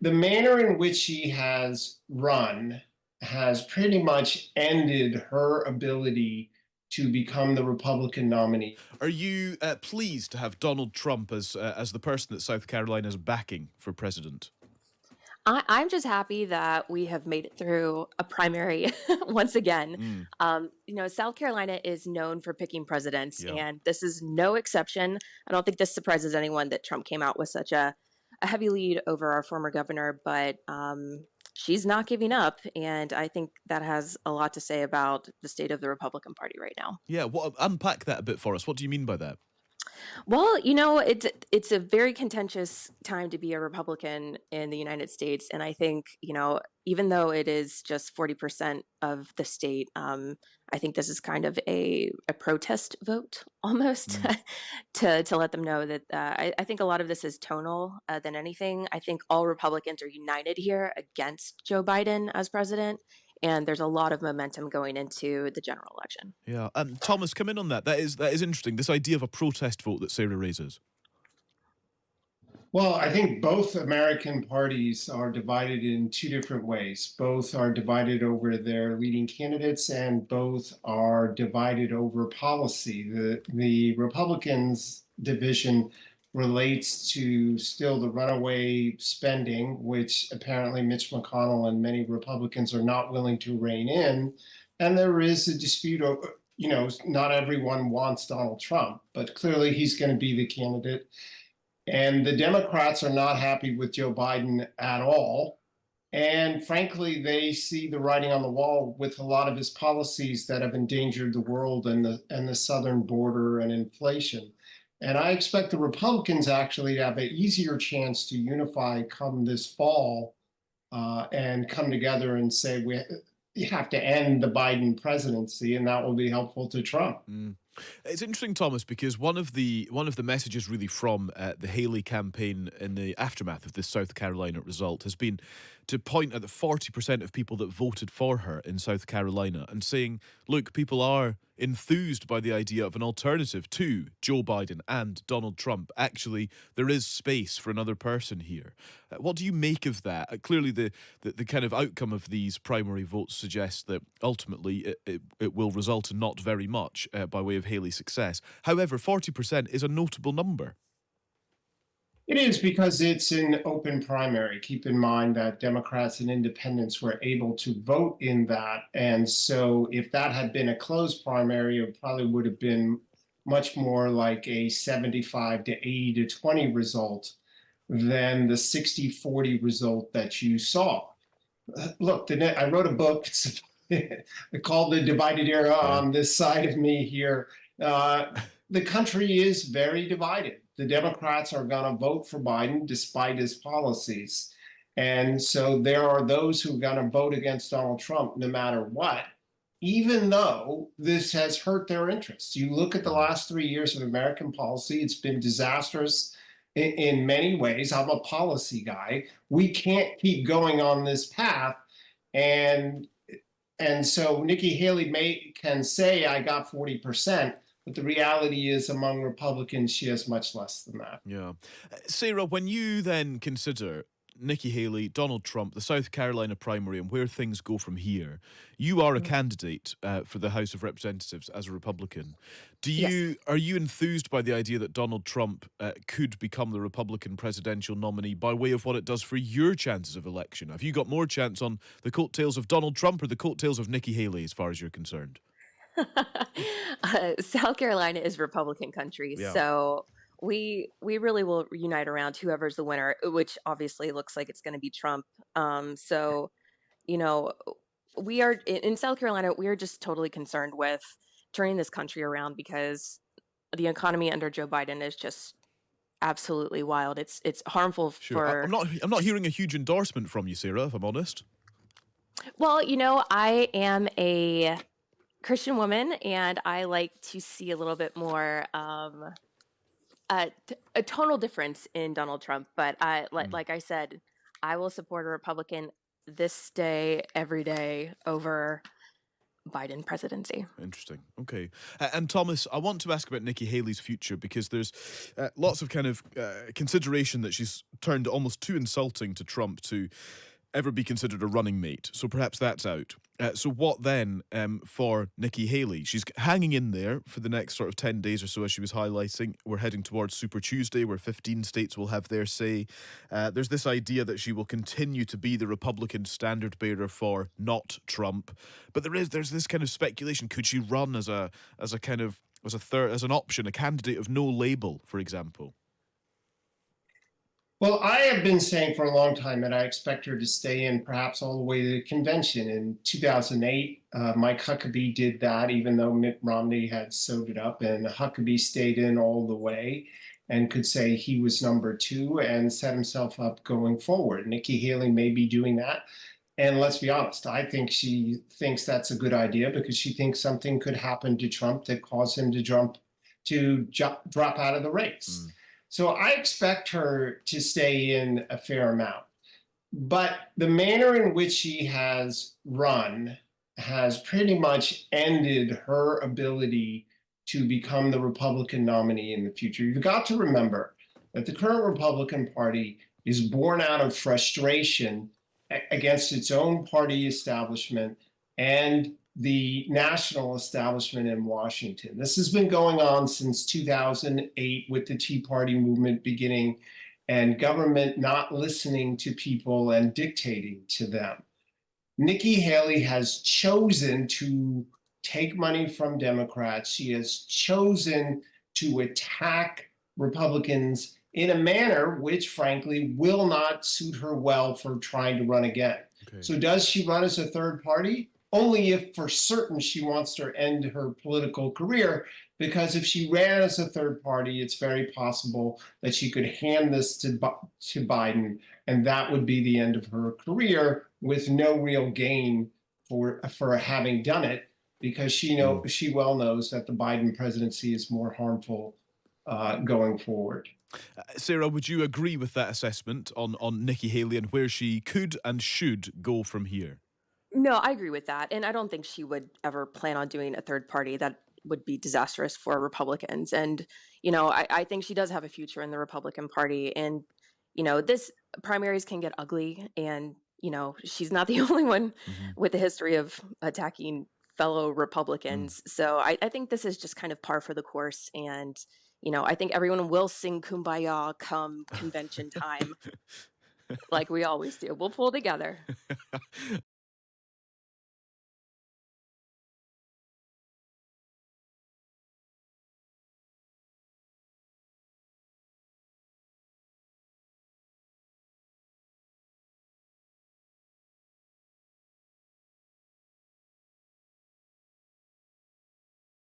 the manner in which she has run has pretty much ended her ability to become the Republican nominee. Are you pleased to have Donald Trump as the person that South Carolina is backing for president? I'm just happy that we have made it through a primary once again. Mm, South Carolina is known for picking presidents, yeah. and this is no exception. I don't think this surprises anyone that Trump came out with such a heavy lead over our former governor, but she's not giving up. And I think that has a lot to say about the state of the Republican Party right now. Yeah, unpack that a bit for us. What do you mean by that? Well, it's a very contentious time to be a Republican in the United States, and I think even though it is just 40% of the state, I think this is kind of a protest vote almost Mm. to let them know that I think a lot of this is tonal than anything. I think all Republicans are united here against Joe Biden as president, and there's a lot of momentum going into the general election. Yeah, Thomas, come in on that. That is interesting. This idea of a protest vote that Sarah raises. Well, I think both American parties are divided in two different ways. Both are divided over their leading candidates, and both are divided over policy. The Republicans' division relates to still the runaway spending, which apparently Mitch McConnell and many Republicans are not willing to rein in. And there is a dispute over, not everyone wants Donald Trump, but clearly he's going to be the candidate. And the Democrats are not happy with Joe Biden at all. And frankly, they see the writing on the wall with a lot of his policies that have endangered the world and the southern border and inflation. And I expect the Republicans actually to have an easier chance to unify come this fall and come together and say we have to end the Biden presidency, and that will be helpful to Trump. Mm. It's interesting, Thomas, because one of the messages really from the Haley campaign in the aftermath of this South Carolina result has been to point at the 40% of people that voted for her in South Carolina and saying, look, people are enthused by the idea of an alternative to Joe Biden and Donald Trump. Actually, there is space for another person here. What do you make of that? Clearly, the kind of outcome of these primary votes suggests that ultimately it will result in not very much by way of Haley's success. However, 40% is a notable number. It is because it's an open primary. Keep in mind that Democrats and independents were able to vote in that. And so if that had been a closed primary, it probably would have been much more like a 75 to 80 to 20 result than the 60-40 result that you saw. Look, I wrote a book. It's called The Divided Era Yeah. on this side of me here. Uh, the country is very divided. The Democrats are going to vote for Biden despite his policies. And so there are those who are going to vote against Donald Trump no matter what, even though this has hurt their interests. You look at the Mm. last 3 years of American policy, it's been disastrous in many ways. I'm a policy guy. We can't keep going on this path. And and so Nikki Haley can say I got 40%, but the reality is among Republicans, she has much less than that. Yeah. Sarah, when you then consider Nikki Haley, Donald Trump, the South Carolina primary, and where things go from here, you are a candidate for the House of Representatives as a Republican. Yes. Are you enthused by the idea that Donald Trump could become the Republican presidential nominee by way of what it does for your chances of election? Have you got more chance on the coattails of Donald Trump or the coattails of Nikki Haley, as far as you're concerned? South Carolina is Republican country, Yeah. so we really will unite around whoever's the winner, which obviously looks like it's going to be Trump. So you know, we are in South Carolina. We are just totally concerned with turning this country around because the economy under Joe Biden is just absolutely wild. It's harmful Sure. I'm for not. I'm not just hearing a huge endorsement from you, Sarah. If I'm honest. well, I am a Christian woman, and I like to see a little bit more a tonal difference in Donald Trump. But Mm. like I said, I will support a Republican this day, every day over Biden presidency. Interesting. Okay. And Thomas, I want to ask about Nikki Haley's future because there's lots of kind of consideration that she's turned almost too insulting to Trump to ever be considered a running mate. So perhaps that's out. So what then for Nikki Haley? She's hanging in there for the next sort of 10 days or so, as she was highlighting. We're heading towards Super Tuesday, where 15 states will have their say. There's this idea that she will continue to be the Republican standard bearer for not Trump. But there's this kind of speculation. Could she run as a kind of as an option, a candidate of no label, for example? Well, I have been saying for a long time that I expect her to stay in perhaps all the way to the convention. In 2008, Mike Huckabee did that, even though Mitt Romney had sewed it up, and Huckabee stayed in all the way and could say he was number two and set himself up going forward. Nikki Haley may be doing that. And let's be honest, I think she thinks that's a good idea because she thinks something could happen to Trump that caused him to drop out of the race. Mm. So I expect her to stay in a fair amount. But the manner in which she has run has pretty much ended her ability to become the Republican nominee in the future. You've got to remember that the current Republican Party is born out of frustration against its own party establishment and the national establishment in Washington. This has been going on since 2008 with the Tea Party movement beginning and government not listening to people and dictating to them. Nikki Haley has chosen to take money from Democrats. She has chosen to attack Republicans in a manner which, frankly, will not suit her well for trying to run again. Okay. So does she run as a third party? Only if for certain she wants to end her political career, because if she ran as a third party, it's very possible that she could hand this to Biden, and that would be the end of her career with no real gain for having done it, because she well knows that the Biden presidency is more harmful going forward. Sarah, would you agree with that assessment on Nikki Haley and where she could and should go from here? No, I agree with that. And I don't think she would ever plan on doing a third party. That would be disastrous for Republicans. And, I think she does have a future in the Republican Party. And, this primaries can get ugly. And, she's not the only one Hmm. with a history of attacking fellow Mm. Republicans. So I think this is just kind of par for the course. And, I think everyone will sing Kumbaya come convention time like we always do. We'll pull together.